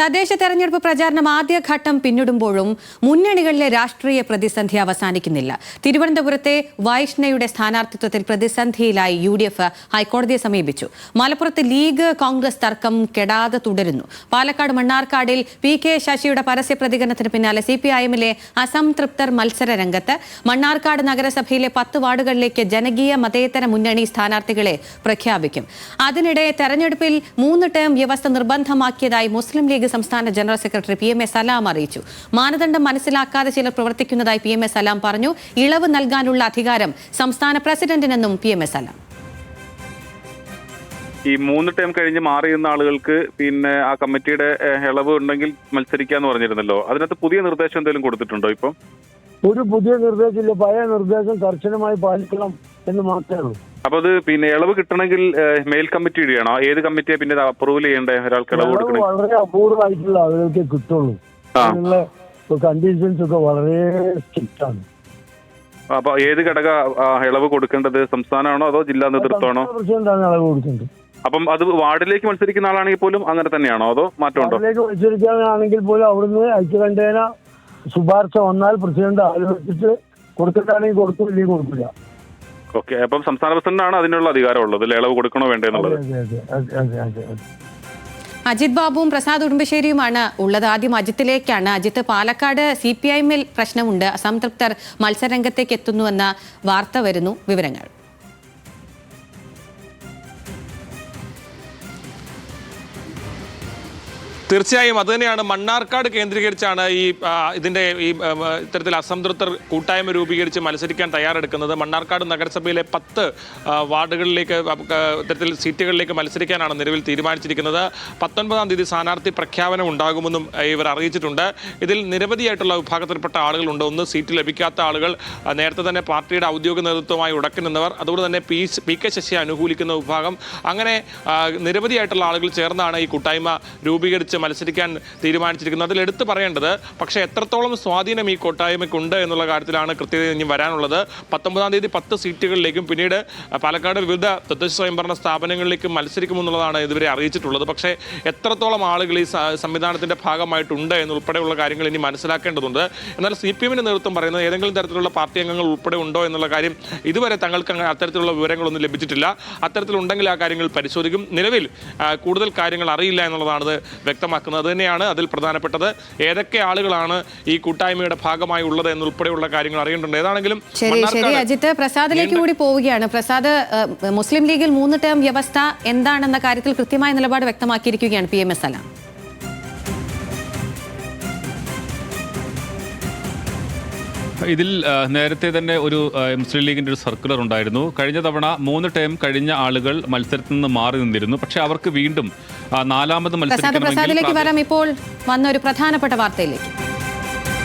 തദ്ദേശ തെരഞ്ഞെടുപ്പ് പ്രചാരണം ആദ്യഘട്ടം പിന്നിടുമ്പോഴും മുന്നണികളിലെ രാഷ്ട്രീയ പ്രതിസന്ധി അവസാനിക്കുന്നില്ല. തിരുവനന്തപുരത്തെ വൈഷ്ണയുടെ സ്ഥാനാർത്ഥിത്വത്തിൽ പ്രതിസന്ധിയിലായി UDF ഹൈക്കോടതിയെ സമീപിച്ചു. മലപ്പുറത്ത് ലീഗ് കോൺഗ്രസ് തർക്കം കെടാതെ തുടരുന്നു. പാലക്കാട് മണ്ണാർക്കാടിൽ PK ശശിയുടെ പരസ്യ പ്രതികരണത്തിന് പിന്നാലെ CPIM-ലെ അസംതൃപ്തർ മത്സര രംഗത്ത്. മണ്ണാർക്കാട് നഗരസഭയിലെ 10 വാർഡുകളിലേക്ക് ജനകീയ മതേതര മുന്നണി സ്ഥാനാർത്ഥികളെ പ്രഖ്യാപിക്കും. അതിനിടെ തെരഞ്ഞെടുപ്പിൽ 3 ടേം വ്യവസ്ഥ നിർബന്ധമാക്കിയതായി മുസ്ലിം ലീഗ് സംസ്ഥാന ജനറൽ സെക്രട്ടറി PMA സലാം അറിയിച്ചു. മാനദണ്ഡം മനസ്സിലാക്കാതെ ചിലർ പ്രവർത്തിക്കുന്നതായി PMA സലാം പറഞ്ഞു. ഇളവ് നൽകാനുള്ള അധികാരം സംസ്ഥാന പ്രസിഡന്റിനെന്നും PMA സലാം. ഈ 3 ടേം കഴിഞ്ഞ് മാറിയുന്ന ആളുകൾക്ക് പിന്നെ ആ കമ്മിറ്റിയുടെ ഇളവ് ഉണ്ടെങ്കിൽ മത്സരിക്കാന്ന് പറഞ്ഞിരുന്നല്ലോ. അതിനകത്ത് പുതിയ നിർദ്ദേശം എന്തെങ്കിലും കൊടുത്തിട്ടുണ്ടോ? ഇപ്പം ഒരു പുതിയ നിർദ്ദേശമില്ല. പഴയ നിർദ്ദേശം കർശനമായി പാലിക്കണം എന്ന് മാത്രമേ ഉള്ളൂ. അപ്പൊ അത് പിന്നെ ഇളവ് കിട്ടണമെങ്കിൽ മെയിൽ കമ്മിറ്റി ഇടുകയാണോ? ഏത് കമ്മിറ്റിയെ പിന്നെ അപ്രൂവൽ ചെയ്യേണ്ടേ? ഒരാൾക്ക് ഇളവ് കൊടുക്കണം. വളരെ അപൂർവമായിട്ടുള്ള ആളുകൾക്ക് കിട്ടുള്ളൂ. അതിനുള്ള കണ്ടീഷൻസ് ഒക്കെ വളരെ സ്ട്രിക്റ്റ് ആണ്. അപ്പൊ ഏത് ഘടക ഇളവ് കൊടുക്കേണ്ടത്? സംസ്ഥാനമാണോ അതോ ജില്ലാ നേതൃത്വമാണോ? പ്രസിഡന്റാണ് ഇളവ് കൊടുക്കേണ്ടത്. അപ്പം അത് വാർഡിലേക്ക് മത്സരിക്കുന്ന ആളാണെങ്കിൽ പോലും അങ്ങനെ തന്നെയാണോ അതോ മാറ്റമുണ്ടോ? വാർഡിലേക്ക് മത്സരിക്കാനാണെങ്കിൽ പോലും അവിടുന്ന് ഐക്യകണ്ഠേന ശുപാർശ വന്നാൽ പ്രസിഡന്റ് ആലോചിച്ചിട്ട് കൊടുത്തിട്ടാണെങ്കിൽ കൊടുക്കും, ഇല്ലെങ്കിൽ കൊടുക്കില്ല. ഓക്കെ, അപ്പം സംസ്ഥാന പ്രസിഡന്റാണ് അതിനുള്ള അധികാരം ഉള്ളത്, ഇളവ് കൊടുക്കണോ വേണ്ടേ എന്നുള്ളത്. അജിത് ബാബുവും പ്രസാദ് ഉടുമ്പശ്ശേരിയുമാണ് ഉള്ളത്. ആദ്യം അജിത്തിലേക്കാണ്. അജിത്ത്, പാലക്കാട് CPIM-ൽ പ്രശ്നമുണ്ട്, അസംതൃപ്തർ മത്സരരംഗത്തേക്ക് എത്തുന്നുവെന്ന വാർത്ത വരുന്നു. വിവരങ്ങൾ. തീർച്ചയായും അതുതന്നെയാണ്. മണ്ണാർക്കാട് കേന്ദ്രീകരിച്ചാണ് ഇതിന്റെ ഇത്തരത്തിൽ അസംതൃപ്തർ കൂട്ടായ്മ രൂപീകരിച്ച് മത്സരിക്കാൻ തയ്യാറെടുക്കുന്നത്. മണ്ണാർക്കാട് നഗരസഭയിലെ 10 വാർഡുകളിലേക്ക് ഇത്തരത്തിൽ സീറ്റുകളിലേക്ക് മത്സരിക്കാനാണ് നിലവിൽ തീരുമാനിച്ചിരിക്കുന്നത്. 19-ാം തീയതി സ്ഥാനാർത്ഥി പ്രഖ്യാപനം ഉണ്ടാകുമെന്നും ഇവർ അറിയിച്ചിട്ടുണ്ട്. ഇതിൽ നിരവധിയായിട്ടുള്ള വിഭാഗത്തിൽപ്പെട്ട ആളുകളുണ്ട്. ഒന്ന്, സീറ്റ് ലഭിക്കാത്ത ആളുകൾ, നേരത്തെ തന്നെ പാർട്ടിയുടെ ഔദ്യോഗിക നേതൃത്വമായി ഉടക്കി നിന്നവർ, അതുപോലെ തന്നെ PK ശശിയെ അനുകൂലിക്കുന്ന വിഭാഗം, അങ്ങനെ നിരവധിയായിട്ടുള്ള ആളുകൾ ചേർന്നാണ് ഈ കൂട്ടായ്മ രൂപീകരിച്ച് മത്സരിക്കാൻ തീരുമാനിച്ചിരിക്കുന്നത്. അതിൽ എടുത്തു പറയേണ്ടത് പക്ഷേ എത്രത്തോളം സ്വാധീനം ഈ കൂട്ടായ്മയ്ക്കുണ്ട് എന്നുള്ള കാര്യത്തിലാണ് കൃത്യത ഇനി വരാനുള്ളത്. 19-ാം തീയതി 10 സീറ്റുകളിലേക്കും പിന്നീട് പാലക്കാട് വിവിധ തദ്ദേശ സ്വയംഭരണ സ്ഥാപനങ്ങളിലേക്കും മത്സരിക്കുമെന്നുള്ളതാണ് ഇതുവരെ അറിയിച്ചിട്ടുള്ളത്. പക്ഷേ എത്രത്തോളം ആളുകൾ ഈ സംവിധാനത്തിന്റെ ഭാഗമായിട്ടുണ്ട് എന്നുൾപ്പെടെയുള്ള കാര്യങ്ങൾ ഇനി മനസ്സിലാക്കേണ്ടതുണ്ട്. എന്നാൽ CPM-ന്റെ നേതൃത്വം പറയുന്നത് ഏതെങ്കിലും തരത്തിലുള്ള പാർട്ടി അംഗങ്ങൾ ഉൾപ്പെടെ ഉണ്ടോ എന്നുള്ള കാര്യം ഇതുവരെ തങ്ങൾക്ക് അത്തരത്തിലുള്ള വിവരങ്ങളൊന്നും ലഭിച്ചിട്ടില്ല. അത്തരത്തിലുണ്ടെങ്കിൽ ആ കാര്യങ്ങൾ പരിശോധിക്കും. നിലവിൽ കൂടുതൽ കാര്യങ്ങൾ അറിയില്ല എന്നുള്ളതാണ് വ്യക്തമാക്കുന്നത്. അത് തന്നെയാണ് അതിൽ പ്രധാനപ്പെട്ടത്. ഏതൊക്കെ ആളുകളാണ് ഈ കൂട്ടായ്മയുടെ ഭാഗമായി ഉള്ളത് എന്നുൾപ്പെടെയുള്ള കാര്യങ്ങൾ അറിയേണ്ടതുണ്ട്. ഏതാണെങ്കിലും ശരി അജിത്ത്, പ്രസാദിലേക്ക് കൂടി പോവുകയാണ്. പ്രസാദ്, മുസ്ലിം ലീഗിൽ 3 ടേം വ്യവസ്ഥ എന്താണെന്ന കാര്യത്തിൽ കൃത്യമായ നിലപാട് വ്യക്തമാക്കിയിരിക്കുകയാണ് PMA സലാം. ഇതിൽ നേരത്തെ തന്നെ ഒരു മുസ്ലിം ലീഗിൻ്റെ ഒരു സർക്കുലർ ഉണ്ടായിരുന്നു. കഴിഞ്ഞ തവണ 3 ടേം കഴിഞ്ഞ ആളുകൾ മത്സരത്തിൽ നിന്ന് മാറി നിന്നിരുന്നു. പക്ഷേ അവർക്ക് വീണ്ടും 4ാമത് മത്സരിക്കണമെങ്കിൽ പ്രസാദിലേക്ക് വരാം. ഇപ്പോൾ വന്ന ഒരു പ്രധാനപ്പെട്ട വാർത്തയിലേക്ക്.